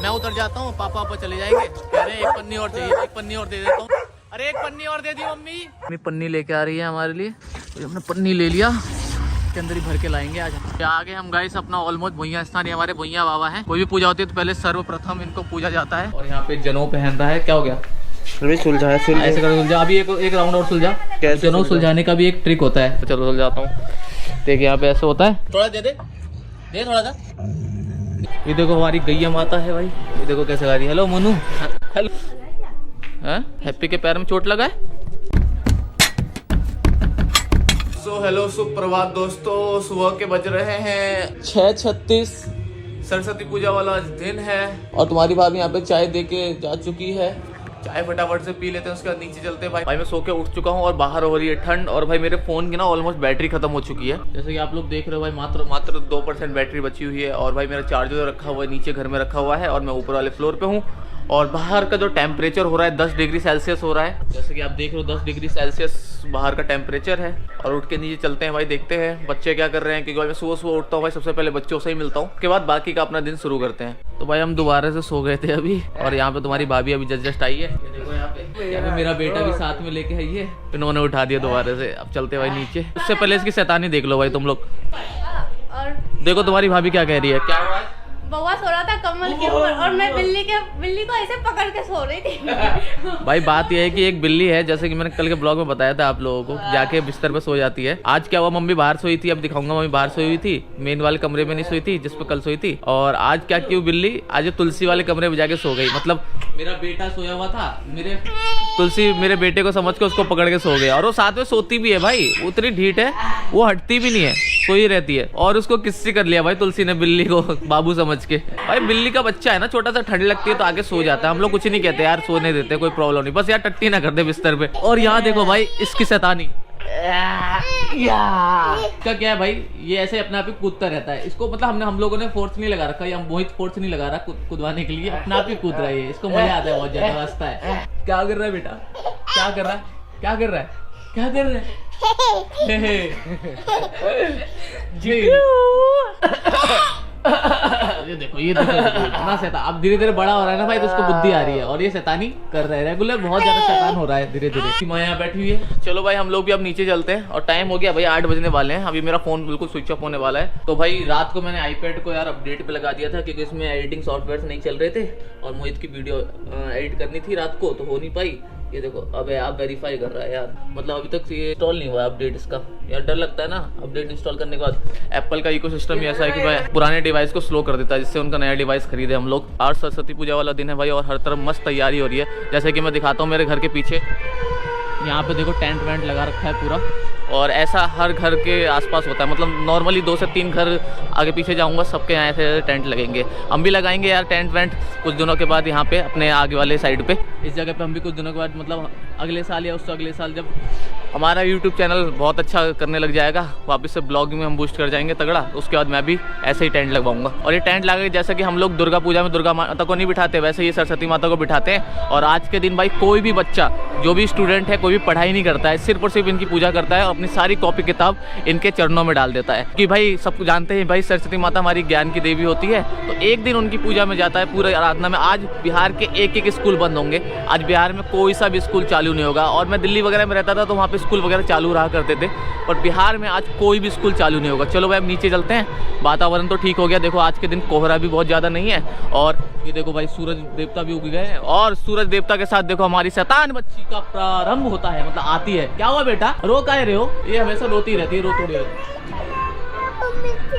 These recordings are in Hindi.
मैं उतर जाता हूँ, पापा चले जाएंगे। कह रहे एक पन्नी और चाहिए, एक पन्नी और दे देता हूँ। अरे एक पन्नी और दे दी मम्मी। पन्नी लेके आ रही है हमारे लिए, तो हमने पन्नी ले लिया, के अंदर ही भर के लाएंगे आज। आगे हम गाइस अपना ऑलमोस्ट भुइयां स्थान, हमारे भुइयां बाबा है। कोई भी पूजा होती है तो पहले सर्वप्रथम इनको पूजा जाता है। और यहाँ पे जनेऊ पहन रहा है, क्या हो गया? सुलझा है, ऐसे कर सुलझा। अभी एक राउंड और सुलझा। जनेऊ सुलझाने का भी एक ट्रिक होता है, तो चलो सुलझाता हूँ। देखिए यहाँ पे ऐसे होता है, थोड़ा दे थोड़ा सा। ये देखो हमारी गैया माता है भाई, ये देखो कैसे गा रही है। Hello Monu, hello. हैप्पी के पैर में चोट लगा है। हेलो सुप्रभात दोस्तों, सुबह के बज रहे हैं 6:36। सरस्वती पूजा वाला दिन है और तुम्हारी भाभी यहाँ पे चाय दे के जा चुकी है। चाय फटाफट से पी लेते हैं, उसके बाद नीचे चलते हैं। भाई मैं सो के उठ चुका हूँ और बाहर हो रही है ठंड। और भाई मेरे फोन की ना ऑलमोस्ट बैटरी खत्म हो चुकी है, जैसे कि आप लोग देख रहे हो भाई। मात्र 2% बैटरी बची हुई है। और भाई मेरा चार्जर रखा हुआ है नीचे घर में रखा हुआ है, और मैं ऊपर वाले फ्लोर पे हूँ। और बाहर का जो टेम्परेचर हो रहा है 10 डिग्री सेल्सियस हो रहा है, जैसे कि आप देख रहे हो 10 डिग्री सेल्सियस बाहर का टेम्परेचर है। और उठ के नीचे चलते हैं भाई, देखते हैं बच्चे क्या कर रहे हैं। क्योंकि भाई मैं सुबह उठता हूँ भाई, सबसे पहले बच्चों से ही मिलता हूँ, उसके बाद बाकी का अपना दिन शुरू करते हैं। तो भाई हम दोबारा से सो गए थे अभी, और यहाँ पे तुम्हारी भाभी अभी जस्ट आई है। देखो यहाँ पे मेरा बेटा भी साथ में लेके आई है, इन्होंने उठा दिया दोबारा से। अब चलते भाई नीचे। उससे पहले इसकी शैतानी देख लो भाई तुम लोग। देखो तुम्हारी भाभी क्या कह रही है। क्या हुआ? बउआ सो रहा था कमल के ऊपर, और मैं बिल्ली को ऐसे पकड़ के सो रही थी। भाई बात यह है कि एक बिल्ली है, जैसे कि मैंने कल के ब्लॉग में बताया था आप लोगों को, जाके बिस्तर पे सो जाती है। आज क्या हुआ, मम्मी बाहर सोई थी, अब दिखाऊंगा। मम्मी बाहर सोई हुई थी, मेन वाले कमरे में नहीं सोई थी जिसपे कल सोई थी। और आज क्या क्यों बिल्ली आज तुलसी वाले कमरे में जाके सो गई। मतलब मेरा बेटा सोया हुआ था, मेरे बेटे को समझ के उसको पकड़ के सो गया। और वो साथ में सोती भी है भाई, उतनी ढीठ है, वो हटती भी नहीं है, सोई रहती है। और उसको किस्सी कर लिया भाई तुलसी ने बिल्ली को बाबू समझ के। भाई बिल्ली का बच्चा है ना, छोटा सा, ठंड लगती है तो आगे सो जाता है। हम लोग कुछ नहीं कहते यार, सोने देते, कोई प्रॉब्लम नहीं, बस यार टट्टी ना कर दे बिस्तर पे। और यहाँ देखो भाई इसकी शैतानी क्या है भाई, ये ऐसे अपने आप ही कूदता रहता है। इसको मतलब हम लोगों ने फोर्स नहीं लगा रखा, या मोहित फोर्स नहीं लगा रहा कूदवाने के लिए, अपने आप ही कूद रहा है। इसको मजा आता है, बहुत ज्यादा हंसता है। क्या कर रहा है बेटा, क्या कर रहा है, क्या कर रहा है, क्या कर रहा है? ये देखो इतना शैतान। अब धीरे धीरे बड़ा हो रहा है ना भाई, तो उसको बुद्धि आ रही है, और ये शैतानी कर रहा है रेगुलर, बहुत ज्यादा शैतान हो रहा है धीरे धीरे। मैं यहाँ बैठी हुई है। चलो भाई हम लोग भी अब नीचे चलते हैं, और टाइम हो गया भाई 8 बजने वाले हैं। अभी मेरा फोन बिल्कुल स्विच ऑफ होने वाला है। तो भाई रात को मैंने आईपैड को यार अपडेट पे लगा दिया था, क्योंकि इसमें एडिटिंग सॉफ्टवेयर नहीं चल रहे थे, और मोहित की वीडियो एडिट करनी थी रात को, तो हो नहीं पाई। ये देखो अबे आप वेरीफाई कर रहा है यार, मतलब अभी तक ये इंस्टॉल नहीं हुआ अपडेट इसका। यार डर लगता है ना अपडेट इंस्टॉल करने के बाद। एप्पल का इकोसिस्टम ही ऐसा है कि भाई पुराने डिवाइस को स्लो कर देता है, जिससे उनका नया डिवाइस खरीदे हम लोग। आज सरस्वती पूजा वाला दिन है भाई, और हर तरफ मस्त तैयारी हो रही है। जैसे कि मैं दिखाता हूँ मेरे घर के पीछे, यहाँ पे देखो टेंट वेंट लगा रखा है पूरा, और ऐसा हर घर के आसपास होता है। मतलब नॉर्मली 2 से 3 घर आगे पीछे जाऊंगा, सबके यहाँ ऐसे टेंट लगेंगे। हम भी लगाएंगे यार टेंट वेंट कुछ दिनों के बाद यहाँ पे अपने आगे वाले साइड पे। इस जगह पे हम भी कुछ दिनों के बाद, मतलब अगले साल या उससे अगले साल, जब हमारा यूट्यूब चैनल बहुत अच्छा करने लग जाएगा, वापस से ब्लॉगिंग में हम बूस्ट कर जाएंगे तगड़ा, उसके बाद मैं भी ऐसे ही टेंट लगवाऊंगा। और ये टेंट लगा के, जैसे कि हम लोग दुर्गा पूजा में दुर्गा माता को नहीं बिठाते, वैसे ये सरस्वती माता को बिठाते हैं। और आज के दिन भाई कोई भी बच्चा, जो भी स्टूडेंट है, कोई भी पढ़ाई नहीं करता है, सिर्फ और सिर्फ इनकी पूजा करता है, और अपनी सारी कॉपी किताब इनके चरणों में डाल देता है। कि भाई सब जानते हैं भाई सरस्वती माता हमारी ज्ञान की देवी होती है, तो एक दिन उनकी पूजा में जाता है पूरे आराधना में। आज बिहार के एक स्कूल बंद होंगे, आज बिहार में कोई सा भी स्कूल चालू नहीं होगा। और मैं दिल्ली वगैरह में रहता था तो वहाँ पे स्कूल वगैरह चालू रहा करते थे, पर बिहार में आज कोई भी स्कूल चालू नहीं होगा। चलो भाई अब नीचे चलते हैं, वातावरण तो ठीक हो गया। देखो आज के दिन कोहरा भी बहुत ज़्यादा नहीं है, और ये देखो भाई सूरज देवता भी उग गए हैं, और सूरज देवता के साथ देखो हमारी शैतान बच्ची का प्रारंभ होता है, मतलब आती है। क्या हुआ बेटा, रो काहे रहे हो? ये हमेशा रोती रहती है, रो थोड़ी रहती।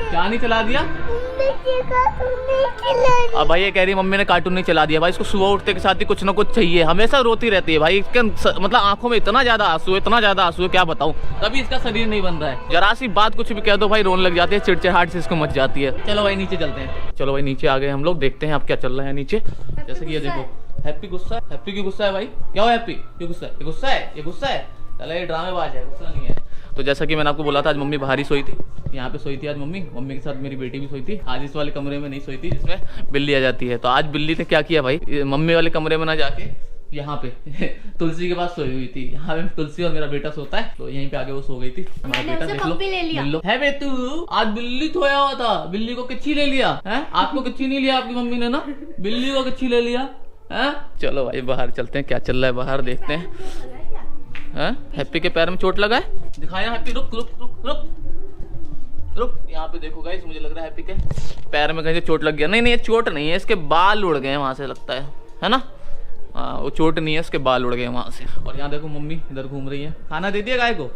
क्या नहीं चला दिया? अब भाई ये कह रही है मम्मी ने कार्टून नहीं चला दिया। भाई इसको सुबह उठते के साथ ही कुछ ना कुछ चाहिए, हमेशा रोती रहती है भाई। इसके मतलब आंखों में इतना ज्यादा आंसू है, इतना ज्यादा आंसू है, क्या बताऊं। कभी इसका शरीर नहीं बन रहा है, जरा सी बात कुछ भी कह दो भाई रोने लग जाती है, चिड़चिड़ाहट से इसको मच जाती है। चलो भाई नीचे चलते हैं। चलो भाई नीचे आ गए हम लोग, देखते हैं अब क्या चल रहा है नीचे। जैसे कि ये देखो हैप्पी गुस्सा, हैप्पी की गुस्सा है भाई। क्या हो हैप्पी, ये गुस्सा है, ये गुस्सा है, ये गुस्सा है। चलो ये ड्रामेबाज है, गुस्सा नहीं है। तो जैसा कि मैंने आपको बोला था, आज मम्मी बाहर ही सोई थी, यहाँ पे सोई थी आज मम्मी के साथ मेरी बेटी भी सोई थी। आज इस वाले कमरे में नहीं सोई थी जिसमें बिल्ली आ जाती है। तो आज बिल्ली ने क्या किया भाई, मम्मी वाले कमरे में ना जाके यहाँ पे तुलसी के पास सोई हुई थी। यहाँ पे तुलसी और मेरा बेटा सोता है, तो यहीं पे आके वो सो गई थी। हमारा मैंने बेटा उसे देख लो, पप्पी ले लिया। मिल लो। है बे तू आज बिल्ली धोया हुआ था, बिल्ली को किच्ची ले लिया है? आपको किच्ची नहीं लिया आपकी मम्मी ने ना, बिल्ली को किच्ची ले लिया है? चलो भाई बाहर चलते हैं, क्या चल रहा है बाहर देखते हैं। हैप्पी के पैर में चोट लगा है, दिखाया हैप्पी, रुक रुक रुक रुक रुक। यहाँ पे देखो गाइस, मुझे लग रहा है हैप्पी के पैर में कहीं से चोट लग गया। नहीं नहीं ये चोट नहीं है, इसके बाल उड़ गए हैं वहां से लगता है ना? हाँ वो चोट नहीं है, इसके बाल उड़ गए वहां से। और यहाँ देखो मम्मी इधर घूम रही है। खाना दे दिया गाय को?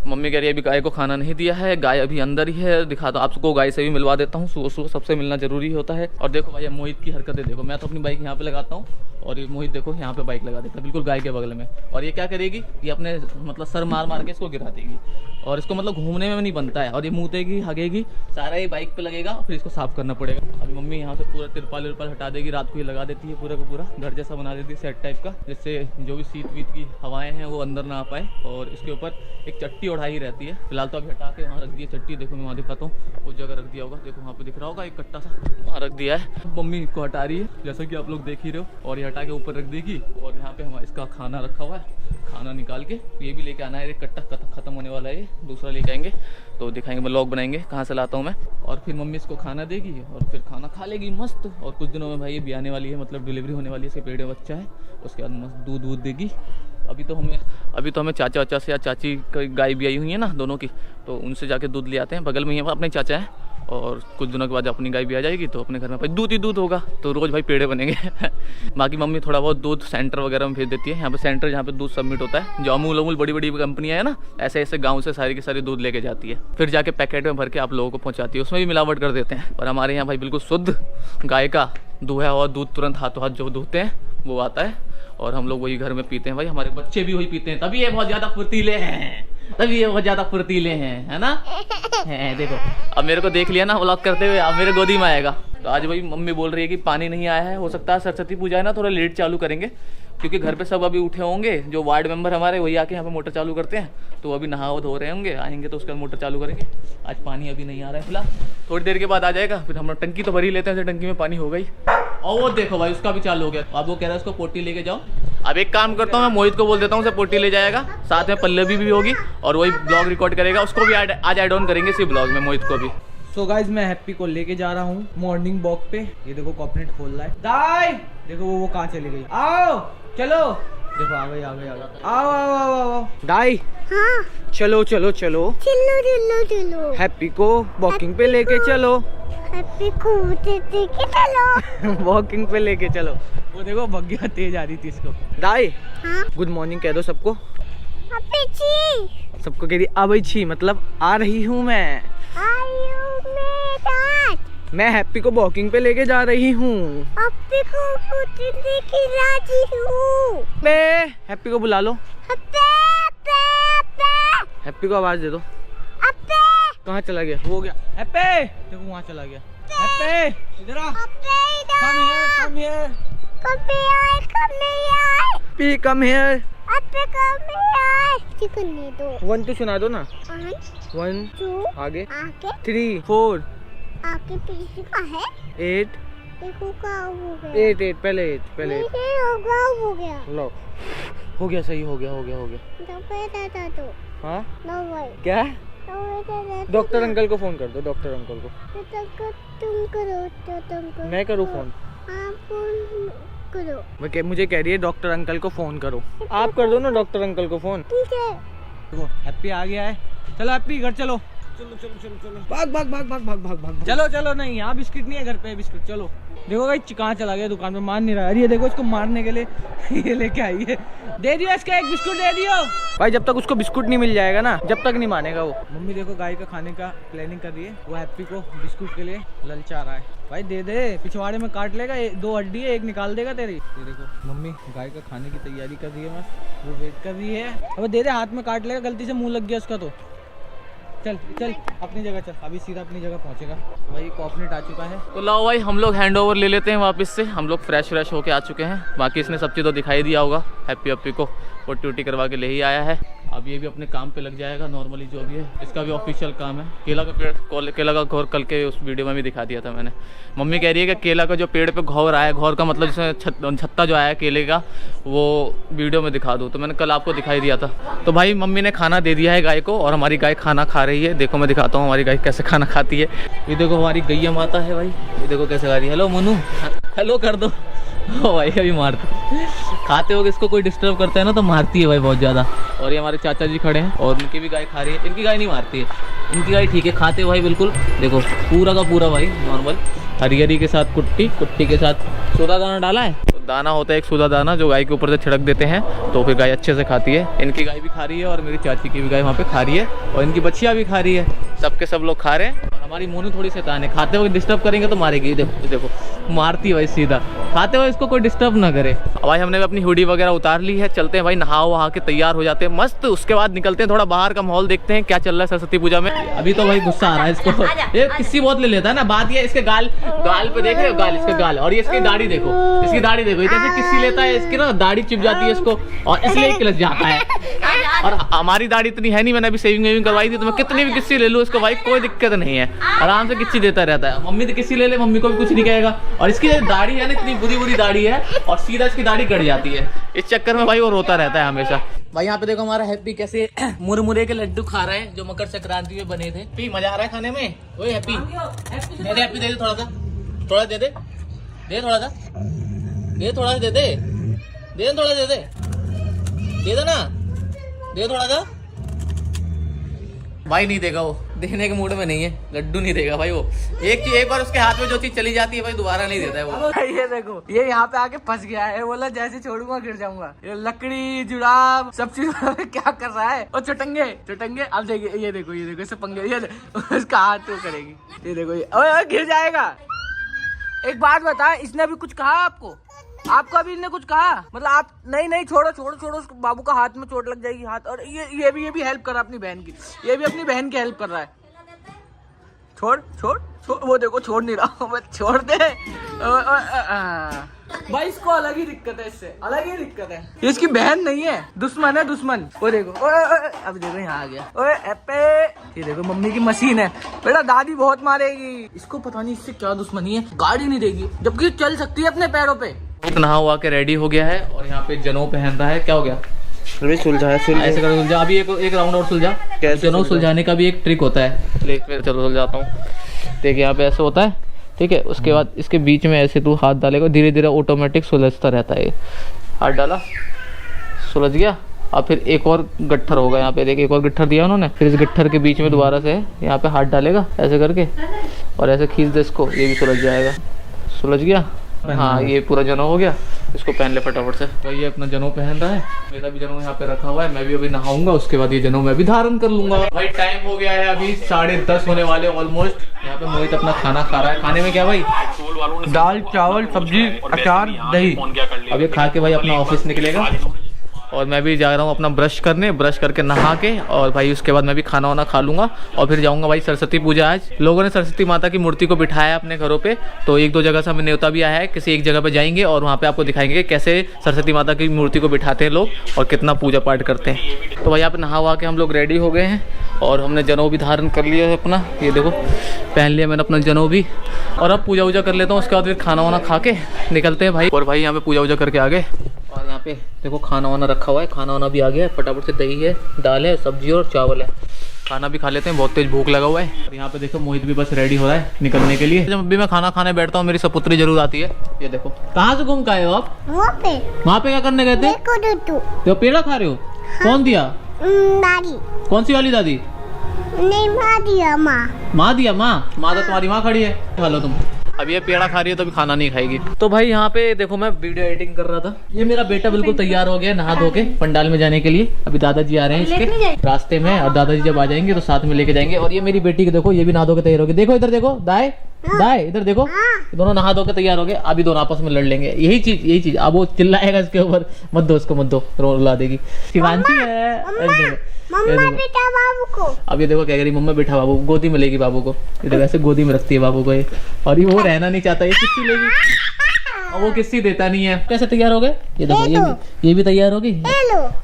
मम्मी कह रही है अभी गाय को खाना नहीं दिया है, गाय अभी अंदर ही है। दिखाता हूँ आपको, गाय से भी मिलवा देता हूँ, सुबह सुबह सबसे मिलना जरूरी होता है। और देखो भाई मोहित की हरकतें देखो, मैं तो अपनी बाइक यहाँ पे लगाता हूँ और ये मोहित देखो यहाँ पे बाइक लगा देता है बिल्कुल गाय के बगल में। और ये क्या करेगी, ये अपने मतलब सर मार मार के इसको गिरा देगी, और इसको मतलब घूमने में नहीं बनता है। और ये मुँतेगी हगेगी, सारा ये बाइक पे लगेगा, फिर इसको साफ करना पड़ेगा। अभी मम्मी यहाँ से पूरा तिरपाल विरपाल हटा देगी, रात को ही लगा देती है पूरा का पूरा, घर जैसा बना देती है सेट टाइप का, जिससे जो भी शीत वीत की हवाएं हैं वो अंदर ना आ पाए। और इसके ऊपर एक चट्टी उड़ाई रहती है, फिलहाल तो अभी हटा के वहाँ रख दी है चट्टी। देखो मैं वहाँ दिखाता हूँ, उस जगह रख दिया होगा, देखो वहाँ पे दिख रहा होगा एक कट्टा सा वहाँ रख दिया है। मम्मी को हटा रही है जैसा कि आप लोग देख ही रहे हो, और ये हटा के ऊपर रख देगी। और यहाँ पे हमारा इसका खाना रखा हुआ है, खाना निकाल के ये भी लेके आना है। एक कट्टा खत्म होने वाला है, ये दूसरा लेके आएंगे तो दिखाएंगे, व्लॉग बनाएंगे कहाँ से लाता हूँ मैं। और फिर मम्मी इसको खाना देगी और फिर खाना खा लेगी मस्त। और कुछ दिनों में भाई ये भी आने वाली है, मतलब डिलीवरी होने वाली है, इसके पेट में बच्चा है, उसके बाद मस्त दूध वूध देगी। अभी तो हमें चाचा वाचा से या चाची की गाय भी आई हुई है ना दोनों की, तो उनसे जाके दूध ले आते हैं, बगल में ही अपने चाचा है। और कुछ दिनों के बाद अपनी गाय भी आ जाएगी तो अपने घर में भाई दूध ही दूध होगा, तो रोज़ भाई पेड़े बनेंगे। बाकी मम्मी थोड़ा बहुत दूध सेंटर वगैरह में भेज देती है। यहाँ पे सेंटर जहाँ पे दूध सबमिट होता है, जो अमूल अमूल बड़ी बड़ी कंपनियाँ है ना, ऐसे ऐसे गाँव से सारी की सारी दूध लेके जाती है, फिर जाके पैकेट में भर के आप लोगों को पहुँचाती है। उसमें भी मिलावट कर देते हैं। और हमारे यहाँ भाई बिल्कुल शुद्ध गाय का दुहा हुआ दूध तुरंत हाथों हाथ जो धोते हैं वो आता है, और हम लोग वही घर में पीते हैं। भाई हमारे बच्चे भी वही पीते हैं, तभी ये बहुत ज़्यादा फुर्तीले हैं, तभी ये बहुत ज़्यादा फुर्तीले हैं, है ना? है देखो, अब मेरे को देख लिया ना व्लॉग करते हुए, अब मेरे गोदी में आएगा। तो आज भाई मम्मी बोल रही है कि पानी नहीं आया है, हो सकता है सरस्वती पूजा है ना, थोड़ा लेट चालू करेंगे, क्योंकि घर पे सब अभी उठे होंगे। जो वार्ड मेंबर हमारे वही आके यहाँ पे मोटर चालू करते हैं, तो अभी नहा धो रहे होंगे, आएंगे तो उसके बाद मोटर चालू करेंगे। आज पानी अभी नहीं आ रहा है फिलहाल, थोड़ी देर के बाद आ जाएगा। फिर हम टंकी तो भर ही लेते हैं, टंकी में पानी हो गई। और वो देखो भाई उसका भी चालू हो गया। अब वो कह रहा है उसको पोटी लेके जाओ। अब एक काम करता हूँ, मैं मोहित को बोल देता हूँ उसे पोटी ले जाएगा, साथ में पल्लवी भी होगी और वही ब्लॉग रिकॉर्ड करेगा, उसको भी आज ऐड ऑन करेंगे इसी ब्लॉग में, मोहित को भी। सो गाइज मैं हैप्पी को लेके जा रहा हूँ मॉर्निंग वॉक पे। ये देखो कॉर्पोरेट खोल रहा है। दाई देखो वो कहाँ चली गई, आओ चलो, देखो आ गई आओ आओ आओ आओ दाई। हाँ चलो चलो चलो चिल्लो चिल्लो चिल्लो, हैप्पी को वॉकिंग पे लेके चलो, हैप्पी को लेके चलो, वॉकिंग पे लेके चलो। वो देखो भग्या तेज आ रही थी इसको। दाई हाँ गुड मॉर्निंग कह दो सबको, हैप्पी जी सबको कह रही अब छी, मतलब आ रही हूँ मैं मैं हैप्पी को वॉकिंग पे लेके जा रही हूँ। हैप्पी को लेके राजी हूँ। हैप्पी को बुला लो, हैप्पी को आवाज दे दो। कहाँ चला गया, हो गया हैप्पी, देखो वहाँ चला गया। हैप्पी इधर आ, come here Happy come here. करने दो, 1 2 सुना दो ना, 1 2 आगे आगे 3 4 आगे पीछे का है 8 देखो का हो गया 8 पहले 8 हो गया लो हो गया, सही हो गया तो हाँ नो भाई क्या, तो डॉक्टर अंकल को फोन कर दो, डॉक्टर अंकल को। तुम करो मैं करूँ फोन, हाँ फोन करो। मुझे कह रही है डॉक्टर अंकल को फोन करो, आप कर दो ना डॉक्टर अंकल को फोन। ठीक है देखो हैप्पी आ गया है, चलो हैप्पी घर चलो, चलो भाग चलो नहीं यहाँ बिस्किट नहीं है घर पे, बिस्किट चलो। देखो भाई कहाँ चला गया, दुकान पे मान नहीं रहा। अरे ये देखो इसको मारने के लिए ये लेके आई है, दे दियो इसका एक बिस्कुट दे दियो भाई। जब तक उसको बिस्कुट नहीं मिल जाएगा ना, जब तक नहीं मानेगा वो। मम्मी देखो गाय का खाने का प्लानिंग कर रही है, वो हैप्पी को बिस्कुट के लिए ललचा रहा है। भाई दे दे, पिछवाड़े में काट लेगा, 2 हड्डी है, एक निकाल देगा तेरी। ये देखो मम्मी गाय का खाने की तैयारी कर रही है, मस्त वो वेट कर रही है। अब दे दे, हाथ में काट लेगा, गलती से मुंह लग गया उसका तो। चल चल अपनी जगह चल, अभी सीधा अपनी जगह पहुंचेगा। तो भाई कॉर्पोरेट आ चुका है, तो लाओ भाई हम लोग हैंड ओवर ले लेते हैं वापस से। हम लोग फ्रेश होके आ चुके हैं। बाकी इसने सब चीज़ तो दिखाई दिया होगा, हैप्पी को पोटी करवा के ले ही आया है। अब ये भी अपने काम पे लग जाएगा नॉर्मली जो भी है। इसका भी ऑफिशियल काम है। केला का पेड़, केला का घौर कल के उस वीडियो में भी दिखा दिया था मैंने। मम्मी कह रही है कि केला का जो पेड़ पे घौर आया, घौर का मतलब जिसमें छत्ता जो आया केले का, वो वीडियो में दिखा दूँ। तो मैंने कल आपको दिखाई दिया था। तो भाई मम्मी ने खाना दे दिया है गाय को और हमारी गाय खाना खा रही है। देखो मैं दिखाता हूँ हमारी गाय कैसे खाना खाती है। ये देखो हमारी गैया माता है भाई, ये देखो कैसे खा रही है। हेलो मोनू, हेलो कर दो। ओ भाई अभी मारती, खाते हो इसको कोई डिस्टर्ब करता है ना तो मारती है भाई बहुत ज़्यादा। और ये हमारे चाचा जी खड़े हैं और उनकी भी गाय खा रही है। इनकी गाय नहीं मारती है, इनकी गाय ठीक है, खाते हो भाई बिल्कुल। देखो पूरा का पूरा भाई नॉर्मल, हरी हरी के साथ कुट्टी, कुट्टी के साथ सोदा दाना डाला है। तो दाना होता है एक सोदा दाना जो गाय के ऊपर से छिड़क देते हैं, तो फिर गाय अच्छे से खाती है। इनकी गाय भी खा रही है और मेरी चाची की भी गाय वहाँ पे खा रही है और इनकी बच्चियाँ भी खा रही है। सबके सब लोग खा रहे हैं। और हमारी मोनू थोड़ी शैतान है, खाते हुए डिस्टर्ब करेंगे तो मारेगी। देखो देखो मारती है भाई सीधा, खाते हुए इसको कोई डिस्टर्ब ना करे। भाई हमने अपनी हुडी वगैरह उतार ली है, चलते हैं भाई नहा वहा के तैयार हो जाते हैं मस्त। उसके बाद निकलते हैं, थोड़ा बाहर का माहौल देखते हैं क्या चल रहा है सरस्वती पूजा में। अभी तो भाई गुस्सा आ रहा है इसको, ये किसी बहुत ले लेता है ना। बात ये इसके गाल पे देख रहे हो, गाल इसके गाल, और ये इसकी दाढ़ी देखो, इसकी दाढ़ी देखो, जैसे किसी लेता है इसकी ना दाढ़ी चिप जाती है इसको और इसलिए किलस जाता है। और हमारी दाढ़ी इतनी है नहीं, मैंने अभी सेविंग वेविंग करवाई थी, तो मैं कितनी भी किस्सी ले लूँ इसको भाई कोई दिक्कत नहीं है, आराम से किस्सी देता रहता है। मम्मी तो किस्सी ले ले, मम्मी को भी कुछ नहीं कहेगा। और इसकी दाढ़ी है ना इतनी बुरी बुरी दाढ़ी है और सीधा इसकी दाढ़ी कट जाती है, इस चक्कर में भाई वो रोता रहता है हमेशा। भाई यहाँ पे देखो हमारा हैप्पी कैसे मुरमुरे के लड्डू खा रहा है जो मकर संक्रांति में बने थे। हैप्पी मजा आ रहा है खाने में। ओए happy they they, happy they दे थोड़ा सा, थोड़ा दे दे, दे थोड़ा सा, दे थोड़ा सा, दे दे, दे थोड़ा, दे दे, दे दे ना, दे थोड़ा सा। भाई नहीं देगा, वो देने के मूड में नहीं है, लड्डू नहीं देगा भाई वो। एक बार उसके हाथ में जो चीज चली जाती है भाई दोबारा नहीं देता है वो। ये देखो ये यहाँ पे आके फंस गया है, बोला जैसे छोड़ूंगा गिर जाऊंगा। ये लकड़ी जुड़ाव सब चीज क्या कर रहा है। और चुटंगे चुटंगे, अब देखिए ये देखो, ये देखो इसे पंगे, ये उसका हाथ तो करेगी, ये देखो ये ओए गिर जाएगा। एक बात बता, इसने अभी कुछ कहा आपको? आपको अभी इन्हें कुछ कहा? मतलब आप नहीं छोड़ो छोड़ो छोड़ो, उसको बाबू का हाथ में चोट लग जाएगी हाथ। और ये भी हेल्प कर रहा है अपनी बहन की, ये भी अपनी बहन की हेल्प कर रहा है। छोड़ छोड़ छोड़, वो देखो छोड़ नहीं रहा, मत छोड़ दे। भाई इसको अलग ही दिक्कत है, इससे अलग ही दिक्कत है। ये इसकी बहन नहीं है, दुश्मन है दुश्मन। वो देखो अब देखो यहाँ आ गया। ओए एप्पे, ये देखो मम्मी की मशीन है। बेटा दादी बहुत मारेगी इसको, पता नहीं इससे क्या दुश्मनी है, गाड़ी नहीं देगी जबकि चल सकती है अपने पैरों पे। नहा हुआ के रेडी हो गया है और यहाँ पे जनेऊ पहन रहा है। क्या हो गया? सुलझा है, ऐसे कर सुलझा। अभी एक राउंड और सुलझा। जनेऊ सुलझाने का भी एक ट्रिक होता है। ले चलो सुलझाता हूँ। देख यहाँ पे ऐसे होता है, ठीक है। उसके बाद इसके बीच में ऐसे तू हाथ डालेगा, धीरे धीरे ऑटोमेटिक सुलझता रहता है। हाथ डाला, सुलझ गया। अब फिर एक और गट्ठर होगा, यहाँ पे देख एक और गट्ठर दिया उन्होंने। फिर इस गट्ठर के बीच में दोबारा से यहाँ पे हाथ डालेगा ऐसे करके और ऐसे खींच दे इसको, ये भी सुलझ जाएगा। सुलझ गया, हाँ ये पूरा जनेऊ हो गया। इसको पहन ले फटाफट से। तो ये अपना जनेऊ पहन रहा है, मेरा भी जनेऊ यहाँ पे रखा हुआ है। मैं भी अभी नहाऊंगा, उसके बाद ये जनेऊ मैं भी धारण कर लूंगा। भाई टाइम हो गया है अभी 10:30 होने वाले ऑलमोस्ट। यहाँ पे मोहित अपना खाना खा रहा है। खाने में क्या भाई? दाल चावल सब्जी अचार दही। अब ये खा के भाई अपना ऑफिस निकलेगा और मैं भी जा रहा हूँ अपना ब्रश करने, ब्रश करके नहा के, और भाई उसके बाद मैं भी खाना वाना खा लूँगा और फिर जाऊँगा भाई सरस्वती पूजा। आज लोगों ने सरस्वती माता की मूर्ति को बिठाया अपने घरों पे, तो 1-2 जगह से हमें न्योता भी आया है। किसी एक जगह पे जाएंगे और वहाँ पे आपको दिखाएंगे कैसे सरस्वती माता की मूर्ति को बिठाते हैं लोग और कितना पूजा पाठ करते हैं। तो भाई यहाँ पे नहा वहा के हम लोग रेडी हो गए हैं और हमने जनेऊ भी धारण कर लिया है अपना। ये देखो पहन लिया मैंने अपना जनेऊ भी, और अब पूजा वूजा कर लेता हूँ। उसके बाद फिर खाना वाना खा के निकलते हैं भाई। और भाई यहाँ पे पूजा वूजा करके आ गए और यहाँ पे देखो खाना वाना रखा हुआ है। खाना वाना भी आ गया है, फटाफट से दही है, दाल है, सब्जी और चावल है। खाना भी खा लेते हैं, बहुत तेज भूख लगा हुआ है। और यहाँ पे देखो मोहित भी बस रेडी हो रहा है निकलने के लिए। जब भी मैं खाना खाने बैठता हूँ मेरी सपुत्री जरूर आती है। ये देखो कहाँ से घूम के आए हो आप? वहाँ पे क्या करने गए थे? तो पेड़ा खा रहे हो? कौन दिया? दादी। कौन सी वाली दादी? नहीं माँ दिया। माँ दिया? माँ तो तुम्हारी माँ खड़ी है। हेलो तुम अब ये पेड़ा खा रही है तो अभी खाना नहीं खाएगी। तो भाई यहाँ पे देखो मैं वीडियो एडिटिंग कर रहा था। ये मेरा बेटा बिल्कुल तैयार हो गया नहा धो के पंडाल में जाने के लिए। अभी दादाजी आ रहे हैं इसके रास्ते में और दादाजी जब आ जाएंगे तो साथ में लेके जाएंगे। और ये मेरी बेटी की देखो, ये भी नहा धो के तैयार हो गई। देखो इधर देखो, दाएं दाएं इधर देखो, दोनों नहा धो के तैयार हो गए। अभी दोनों आपस में लड़ लेंगे। यही चीज अब वो चिल्लाएगा इसके ऊपर, मत दो उसको, मत दो, रुला देगी। शिवांशी है, मम्मा बेटा बाबू को। अब ये देखो क्या करी, मम्मा बैठा बाबू गोदी में लेगी बाबू को। ये देखो ऐसे गोदी में रखती है बाबू को ये, और ये वो रहना नहीं चाहता, ये किसकी लेगी? और वो किसी देता नहीं है। कैसे तैयार हो गए? ये देखो ये भी तैयार हो गई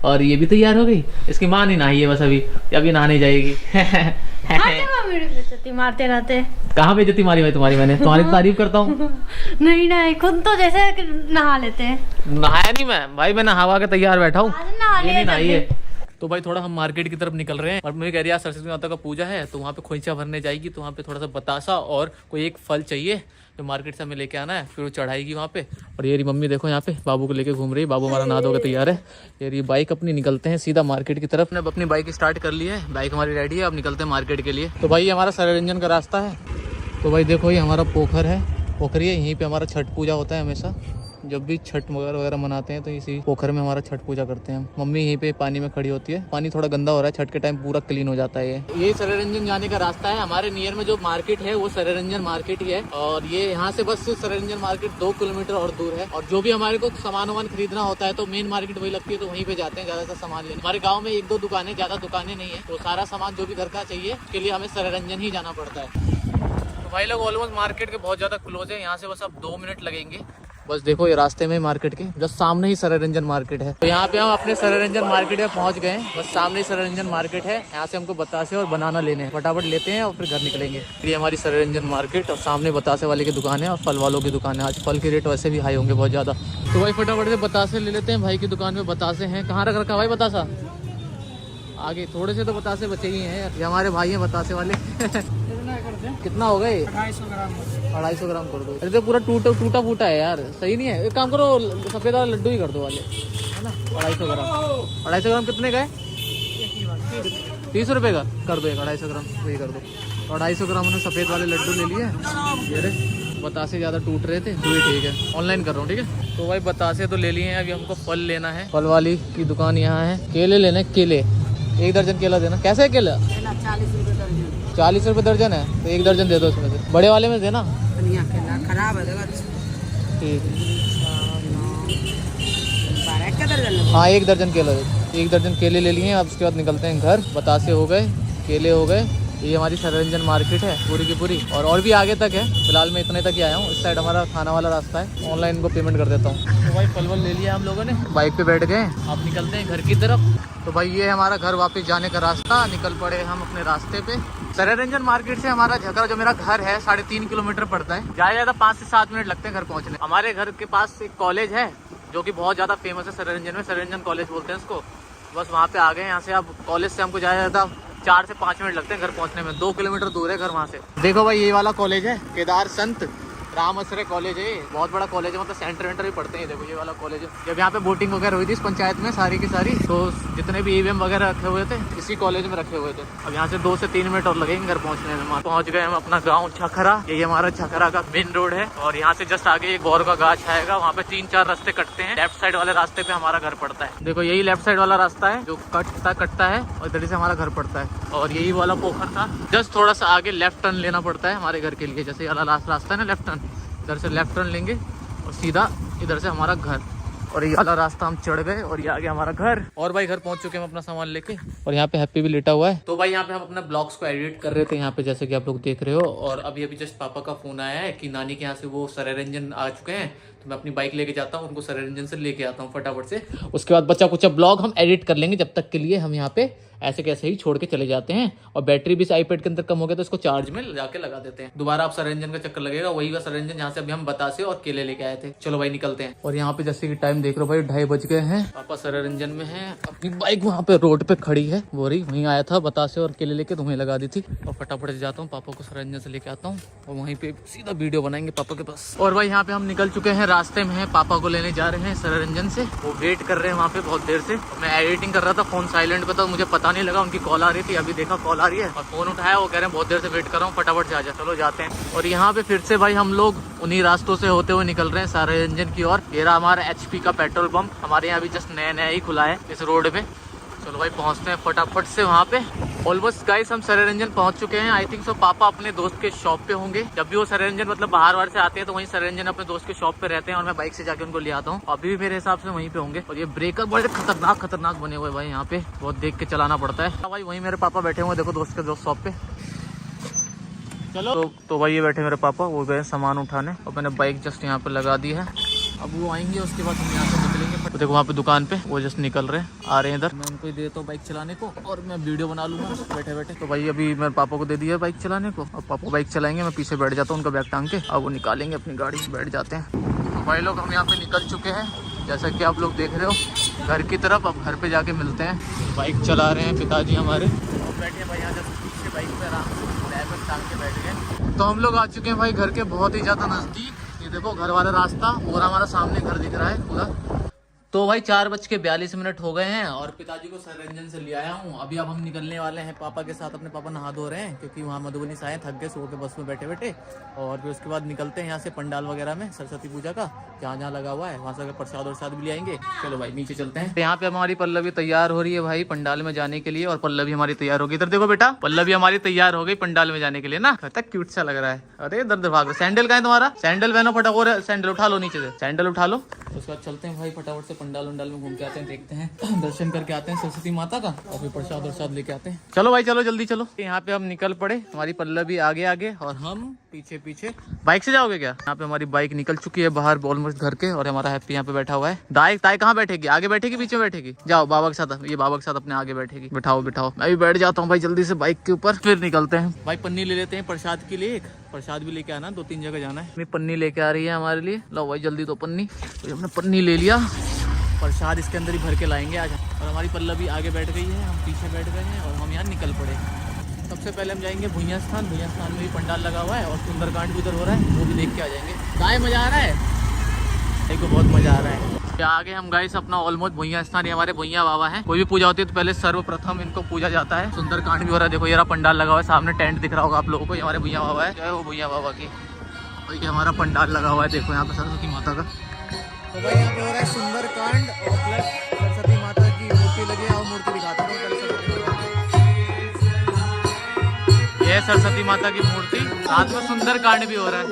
और ये भी तैयार हो गई। इसकी माँ नहीं नहाई है बस अभी नहाने जाएगी। मारते रहते। कहाँ बेइज्जती मारी भाई तुम्हारी? मैंने तुम्हारी तारीफ करता हूँ। नहीं नहीं, खुद तो जैसे नहा लेते हैं। नहाया नहीं मैं भाई, मैं नहावा के तैयार बैठा हूँ। नहा ये नहीं नहाई लिए है। तो भाई थोड़ा हम मार्केट की तरफ निकल रहे हैं और मुझे कह रही है सरस्वती माता का पूजा है तो वहाँ पे खोइंचा भरने जाएगी, तो वहाँ पे थोड़ा सा बतासा और कोई एक फल चाहिए जो मार्केट से हमें लेके आना है, फिर वो चढ़ाएगी वहाँ पे। और ये रही मम्मी देखो यहाँ पे बाबू को लेके घूम रही है। बाबू हमारा नहा धो के तैयार है। ये रही बाइक अपनी, निकलते हैं सीधा मार्केट की तरफ। अब अपनी बाइक स्टार्ट कर ली है, बाइक हमारी रेडी है, अब निकलते हैं मार्केट के लिए। तो भाई हमारा सररंजन का रास्ता है। तो भाई देखो ये हमारा पोखर है, पोखरी है, यहीं पे हमारा छठ पूजा होता है हमेशा। जब भी छठ वगैरह मनाते हैं तो इसी पोखर में हमारा छठ पूजा करते हैं। मम्मी यहीं पे पानी में खड़ी होती है। पानी थोड़ा गंदा हो रहा है, छठ के टाइम पूरा क्लीन हो जाता है। ये सररंजन जाने का रास्ता है। हमारे नियर में जो मार्केट है वो सररंजन मार्केट ही है और ये यहाँ से बस सररंजन मार्केट 2 किलोमीटर और दूर है। और जो भी हमारे को सामान खरीदना होता है तो मेन मार्केट वही लगती है, तो वहीं पे जाते हैं ज्यादातर सामान लेने। हमारे गाँव में 1-2 दुकानें, ज्यादा दुकानें नहीं है, तो सारा सामान जो भी घर का चाहिए उसके लिए हमें सररंजन ही जाना पड़ता है। तो भाई लोग ऑलमोस्ट मार्केट के बहुत ज्यादा क्लोज है, यहाँ से बस अब 2 मिनट लगेंगे। बस देखो ये रास्ते में मार्केट के जस्ट सामने ही सररंजन मार्केट है। तो यहाँ पे हम अपने सररंजन मार्केट में पहुँच गए हैं। बस सामने ही सररंजन मार्केट है। यहाँ से हमको बतासे और बनाना लेने हैं, फटाफट लेते हैं और फिर घर निकलेंगे। ये हमारी सररंजन मार्केट और सामने बतासे वाले की दुकान है और फल वालों की दुकान है। आज फल के रेट वैसे भी हाई होंगे बहुत ज़्यादा। तो भाई फटाफट से बतासे ले लेते हैं। भाई की दुकान में बतासे हैं। कहाँ रख रखा भाई बतासा? आगे थोड़े से तो बतासे बचे ही हैं यार। ये हमारे भाई हैं बतासे वाले। कितना हो गए? 250 ग्राम कर दो। अरे तो पूरा टूटा फूटा है यार, सही नहीं है। एक काम करो सफेद वाला लड्डू ही कर दो वाले, है ना? 250 ग्राम। 250 ग्राम कितने का है? 30 रुपए का कर दो। 250 ग्राम वही कर दो। 250 ग्राम ने सफेद वाले लड्डू ले लिए। ये बतासे ज्यादा टूट रहे थे तो ये ठीक है, ऑनलाइन कर रहा हूँ, ठीक है। तो भाई बतासे तो ले लिए हैं, अभी हमको फल लेना है। फल वाली की दुकान यहाँ है। केले लेने, केले 1 दर्जन केला देना। कैसे है केला? 40 रुपए दर्जन है, तो 1 दर्जन दे दो उसमें से, बड़े वाले में देना। खराब है ठीक है। हाँ 1 दर्जन केला, 1 दर्जन केले ले लिए। अब उसके बाद निकलते हैं घर। बतासे हो गए, केले हो गए। ये हमारी सररंजन मार्केट है पूरी की पूरी, और भी आगे तक है। फिलहाल मैं इतने तक ही आया हूँ। इस साइड हमारा खाना वाला रास्ता है, ऑनलाइन को पेमेंट कर देता हूँ। तो भाई फल ले लिया हम लोगों ने, बाइक पे बैठ गए। अब निकलते हैं घर की तरफ। तो भाई ये हमारा घर वापस जाने का रास्ता। निकल पड़े हम अपने रास्ते पे। सररंजन मार्केट से हमारा झगड़ा जो मेरा घर है 3.5 किलोमीटर पड़ता है। ज्यादा 5 से 7 मिनट लगते हैं घर पहुँचने। हमारे घर के पास एक कॉलेज है जो कि बहुत ज्यादा फेमस है सररंजन में, सररंजन कॉलेज बोलते हैं उसको। बस वहाँ पे आ गए। यहाँ से अब कॉलेज से हमको ज्यादा 4 से 5 मिनट लगते हैं घर पहुंचने में। 2 किलोमीटर दूर है घर वहाँ से। देखो भाई ये वाला कॉलेज है, केदार संत राम आश्रय कॉलेज है। बहुत बड़ा कॉलेज है, मतलब सेंटर वेंटर भी पढ़ते हैं। देखो ये वाला कॉलेज है। जब यहाँ पे वोटिंग वगैरह हुई थी इस पंचायत में सारी की सारी, तो जितने भी ईवीएम वगैरह रखे हुए थे इसी कॉलेज में रखे हुए थे। अब यहाँ से 2 से 3 मिनट और लगेंगे घर पहुँचने में। पहुँच गए हम अपना गाँव छखरा। ये हमारा छखरा का मेन रोड है और यहाँ से जस्ट आगे एक बोर का गाछ आएगा। वहाँ पे 3-4 रास्ते कटते हैं। लेफ्ट साइड वाले रास्ते पे हमारा घर पड़ता है। देखो यही लेफ्ट साइड वाला रास्ता है जो कटता है और इधर से हमारा घर पड़ता है। और यही वाला पोखर था। जस्ट थोड़ा सा आगे लेफ्ट टर्न लेना पड़ता है हमारे घर के लिए। जैसे वाला लास्ट रास्ता है ना लेफ्ट टर्न, इधर से लेफ्ट टर्न लेंगे और सीधा इधर से हमारा घर। और ये वाला रास्ता हम चढ़ गए और ये आ गया हमारा घर। और भाई घर पहुंच चुके हैं हम अपना सामान लेके। और यहाँ पे हैप्पी भी लेटा हुआ है। तो भाई यहाँ पे हम अपना ब्लॉग्स को एडिट कर रहे थे यहाँ पे, जैसे कि आप लोग देख रहे हो। और अभी जस्ट पापा का फोन आया है कि नानी के यहाँ से वो सररंजन आ चुके हैं, तो मैं अपनी बाइक लेके जाता हूँ, उनको सररंजन से लेके आता हूँ फटाफट से। उसके बाद बच्चा कुछ ब्लॉग हम एडिट कर लेंगे। जब तक के लिए हम यहाँ पे ऐसे कैसे ही छोड़ के चले जाते हैं। और बैटरी भी आईपैड के अंदर कम हो गया तो इसको चार्ज में जाके लगा देते हैं। दोबारा आप सररंजन का चक्कर लगेगा, वही का सररंजन जहाँ से अभी हम बतासे और केले लेके आए थे। चलो भाई निकलते हैं। और यहाँ पे जैसे कि टाइम देख लो भाई 2:30 बज गए हैं। पापा सररंजन में है, अपनी बाइक वहाँ पे रोड पे खड़ी है। वो रही वहीं आया था बतासे और केले लेके, तुम्हें लगा दी थी। और फटाफट से जाता हूँ, पापा को सररंजन से लेके आता हूँ और वहीं पे सीधा वीडियो बनाएंगे पापा के पास। और भाई यहाँ पे हम निकल चुके हैं, रास्ते में है, पापा को लेने जा रहे हैं सररंजन से। वो वेट कर रहे हैं वहाँ पे बहुत देर से। मैं एडिटिंग कर रहा था, फोन साइलेंट पे था, मुझे पता नहीं लगा उनकी कॉल आ रही थी। अभी देखा कॉल आ रही है और फोन उठाया, वो कह रहे हैं बहुत देर से वेट कर रहा हूँ, फटाफट से आ जा। चलो जाते हैं। और यहाँ पे फिर से भाई हम लोग उन्हीं रास्तों से होते हुए निकल रहे हैं सररंजन की ओर। ये रहा हमारा HP का पेट्रोल पंप। हमारे यहाँ भी जस्ट नया ही खुला है इस रोड पे। चलो भाई पहुँचते हैं फटाफट से वहाँ पे। ऑलमोस्ट गाइस हम सररंजन पहुँच चुके हैं। आई थिंक सो पापा अपने दोस्त के शॉप पे होंगे। जब भी वो सररंजन मतलब बाहर से आते हैं तो वहीं सररंजन अपने दोस्त के शॉप पे रहते हैं और मैं बाइक से जाके उनको ले आता हूँ। अभी भी मेरे हिसाब से वहीं पे होंगे। और ये ब्रेकर बड़े खतरनाक बने हुए भाई, यहाँ पे बहुत देख के चलाना पड़ता है। भाई वहीं मेरे पापा बैठे हुए, देखो दोस्त के शॉप पे। चलो तो भाई ये बैठे मेरे पापा, वो गए सामान उठाने और मैंने बाइक जस्ट यहाँ पे लगा दी है। अब वो आएंगे उसके बाद हम यहाँ से निकलेंगे। तो देखो वहाँ पे दुकान पे वो जस्ट निकल रहे आ रहे हैं इधर। मैं उनको ही देता हूँ बाइक चलाने को और मैं वीडियो बना लूँगा बैठे बैठे। तो भाई अभी मेरे पापा को दे दिया बाइक चलाने को। अब पापा बाइक चलाएंगे, मैं पीछे बैठ जाता हूँ उनका बैग टांग के। अब वो निकालेंगे अपनी गाड़ी, बैठ जाते हैं। तो भाई लोग हम यहाँ पे निकल चुके हैं जैसा कि आप लोग देख रहे हो घर की तरफ। अब घर पे जाके मिलते हैं। बाइक चला रहे हैं पिताजी हमारे और बैठे भाई यहाँ जैसे पीछे बाइक पे आराम से बैग टांग के बैठ गए। तो हम लोग आ चुके हैं भाई घर के बहुत ही ज़्यादा नज़दीक। ये देखो घर वाला रास्ता और हमारा सामने घर दिख रहा है पूरा। तो भाई 4:42 हो गए हैं और पिताजी को सरंजन से ले आया हूँ। अभी अब हम निकलने वाले हैं पापा के साथ। अपने पापा नहा धो रहे हैं क्योंकि वहाँ मधुबनी से आए, थक गए सो के बस में बैठे बैठे। और फिर उसके बाद निकलते हैं यहाँ से पंडाल वगैरह में सरस्वती पूजा का जहाँ जहाँ लगा हुआ है वहाँ से प्रसाद और भी ले आएंगे। चलो भाई नीचे चलते हैं। यहाँ पे हमारी पल्लवी तैयार हो रही है भाई पंडाल में जाने के लिए। और पल्लवी हमारी तैयार हो गई। इधर देखो बेटा, पल्लवी हमारी तैयार हो गई पंडाल में जाने के लिए ना। कितना क्यूट सा लग रहा है। अरे इधर भाग। सैंडल का है तुम्हारा? सैंडल पहनो फटाफट। सैंडल उठा लो नीचे से, सैंडल उठा लो। उसके बाद चलते हैं भाई फटाफट से पंडाल वंडाल में घूम के आते हैं, देखते हैं दर्शन करके आते हैं सरस्वती माता का और फिर प्रसाद लेके आते हैं। चलो भाई चलो जल्दी चलो। यहाँ पे हम निकल पड़े, तुम्हारी पल्लवी आगे आगे और हम पीछे पीछे। बाइक से जाओगे क्या? यहाँ पे हमारी बाइक निकल चुकी है बाहर ऑलमोस्ट घर के और हमारा हैप्पी यहाँ पे बैठा हुआ है। दाई कहाँ बैठेगी? आगे बैठेगी पीछे बैठेगी? जाओ बाबा के साथ, ये बाबा के साथ अपने आगे बैठेगी। बिठाओ मैं भी बैठ जाता हूँ भाई जल्दी से बाइक के ऊपर। फिर निकलते हैं भाई। पन्नी ले लेते हैं प्रसाद के लिए। एक प्रसाद भी लेके आना, 2-3 जगह जाना है। पन्नी लेके आ रही है हमारे लिए। लो भाई जल्दी। तो पन्नी, तो हमने पन्नी ले लिया। प्रसाद इसके अंदर ही भर के लाएंगे आज। और हमारी पल्लवी आगे बैठ गई है, हम पीछे बैठ गए हैं और हम यहाँ निकल पड़े। सबसे पहले हम जाएंगे भुइयाँ स्थान। भुइयाँ स्थान में भी पंडाल लगा हुआ है और सुंदरकांड भी उधर हो रहा है, वो भी देख के आ जाएंगे। गाय मजा आ रहा है, देखो बहुत मजा आ रहा है। आगे हम गाइस अपना ऑलमोस्ट भुइयाँ स्थान, हमारे भुइयाँ बाबा है। कोई भी पूजा होती है तो पहले सर्वप्रथम इनको पूजा जाता है। सुंदरकांड भी हो रहा है, देखो ये रहा पंडाल लगा हुआ है सामने, टेंट दिख रहा होगा आप लोगों को। ये हमारे भुइयाँ बाबा है, वो भुइयाँ बाबा की। और ये हमारा पंडाल लगा हुआ है, देखो यहाँ पे सरस्वती माता का। तो भाई यहाँ पे हो रहा है सुंदरकांड और प्लस सरस्वती माता की मूर्ति लगी है। और मूर्ति दिखाता हूँ, ये सरस्वती माता की मूर्ति, साथ में सुंदरकांड भी हो रहा है।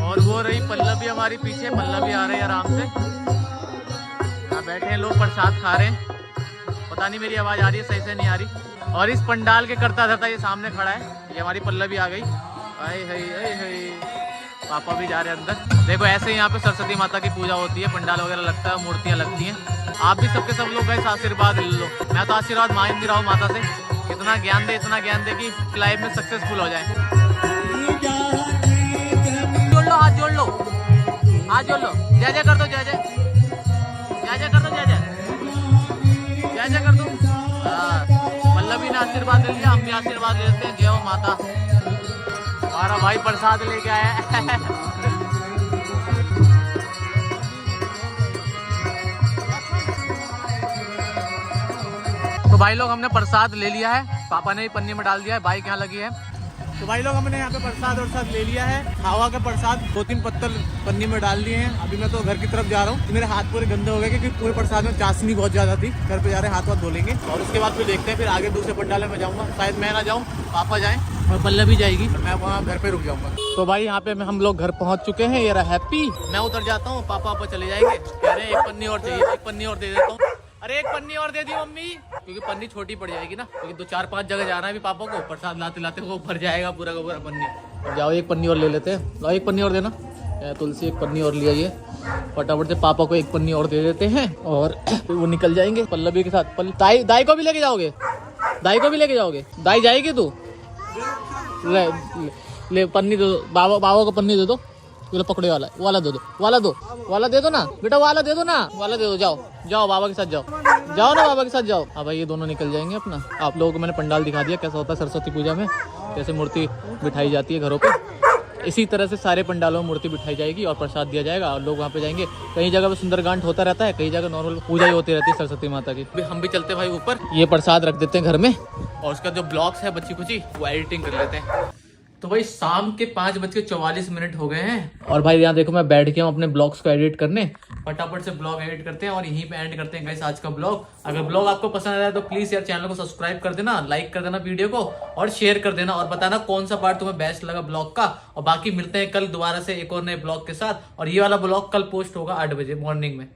और वो रही पल्लवी हमारी पीछे, पल्लवी आ रही है आराम से। यहाँ बैठे हैं लोग, प्रसाद खा रहे हैं। पता नहीं मेरी आवाज़ आ रही है सही से नहीं आ रही। और इस पंडाल के करता धरता ये सामने खड़ा है, ये हमारी पल्लवी आ गई। आए हाय पापा भी जा रहे हैं अंदर। देखो ऐसे यहाँ पे सरस्वती माता की पूजा होती है, पंडाल वगैरह लगता है, मूर्तियाँ लगती हैं। आप भी सबके सब लोग गए आशीर्वाद ले लो। मैं तो आशीर्वाद मांग रहा हूँ माता से, इतना ज्ञान दे कि लाइफ में सक्सेसफुल हो जाए। जोड़ लो, हाथ जोड़ लो, हाथ जोड़ लो। जय जय कर दो, जय जय, जय जय कर दो, जय जय, जय जय कर दो। पल्लवी ने आशीर्वाद ले लिया, हम भी आशीर्वाद लेते हैं। जय हो माता। हमारा भाई प्रसाद लेके आया है। तो भाई लोग हमने प्रसाद ले लिया है, पापा ने भी पन्नी में डाल दिया है, बाइक यहाँ लगी है। तो भाई लोग हमने यहाँ पे प्रसाद और ले लिया है। खावा का प्रसाद 2-3 पत्तल पन्नी में डाल दिए हैं। अभी मैं तो घर की तरफ जा रहा हूँ। मेरे हाथ पूरे गंदे हो गए क्योंकि पूरे प्रसाद में चाशनी बहुत ज्यादा थी। घर पे जा रहे हैं, हाथ धो लेंगे और उसके बाद फिर देखते हैं। फिर आगे दूसरे पंडाल में जाऊँगा, शायद मैं ना जाऊँ, पापा जाएँ और पल्लवी जाएगी, मैं वहाँ घर पे रुक जाऊँगा। तो भाई यहाँ पे हम लोग घर पहुँच चुके हैं। ये रहा हैप्पी, मैं उतर जाता हूँ, पापा चले जाएंगे। कह रहे हैं एक पन्नी और चाहिए, एक पन्नी और दे देता हूँ। अरे एक पन्नी और दे दी मम्मी, क्योंकि पन्नी छोटी पड़ जाएगी ना, क्योंकि 2-4-5 जगह जाना है भी पापा को। प्रसाद लाते लाते वो भर जाएगा पूरा का पूरा पन्नी। अब जाओ एक पन्नी और ले लेते हैं। लाओ एक पन्नी और देना। तुलसी एक पन्नी और ले आइए, फटाफट से पापा को एक पन्नी और दे देते हैं और फिर वो निकल जाएंगे पल्लवी के साथ। दाई को भी लेके जाओगे? दाई को भी लेके जाओगे? दाई जाएगी तू? ले पन्नी दे दो, बाबा को पन्नी दे दो। पकड़े वाला दे दो, वाला दे दो ना बेटा, वाला दे दो ना, वाला दे दो। जाओ बाबा के साथ जाओ ना, बाबा के साथ जाओ। हाँ भाई ये दोनों निकल जाएंगे अपना। आप लोगों को मैंने पंडाल दिखा दिया कैसा होता है सरस्वती पूजा में, कैसे मूर्ति बिठाई जाती है घरों पे। इसी तरह से सारे पंडालों में मूर्ति बिठाई जाएगी और प्रसाद दिया जाएगा और लोग वहाँ पे जाएंगे। कई जगह पे सुंदरकांड होता रहता है, कई जगह नॉर्मल पूजा ही होती रहती है सरस्वती माता की। हम भी चलते भाई ऊपर, ये प्रसाद रख देते हैं घर में और उसका जो ब्लॉग्स है बच्ची कुची वो एडिटिंग कर लेते हैं। तो भाई शाम के 5:44 हो गए हैं और भाई यहाँ देखो मैं बैठ गया हूँ अपने ब्लॉग्स को एडिट करने। फटाफट से ब्लॉग एडिट करते हैं और यहीं पे एंड करते हैं गाइस आज का ब्लॉग। अगर ब्लॉग आपको पसंद आया तो प्लीज यार चैनल को सब्सक्राइब कर देना, लाइक कर देना वीडियो को और शेयर कर देना और बताना कौन सा पार्ट तुम्हें बेस्ट लगा ब्लॉग का। और बाकी मिलते हैं कल दोबारा से एक और नए ब्लॉग के साथ और ये वाला ब्लॉग कल पोस्ट होगा 8 बजे मॉर्निंग में।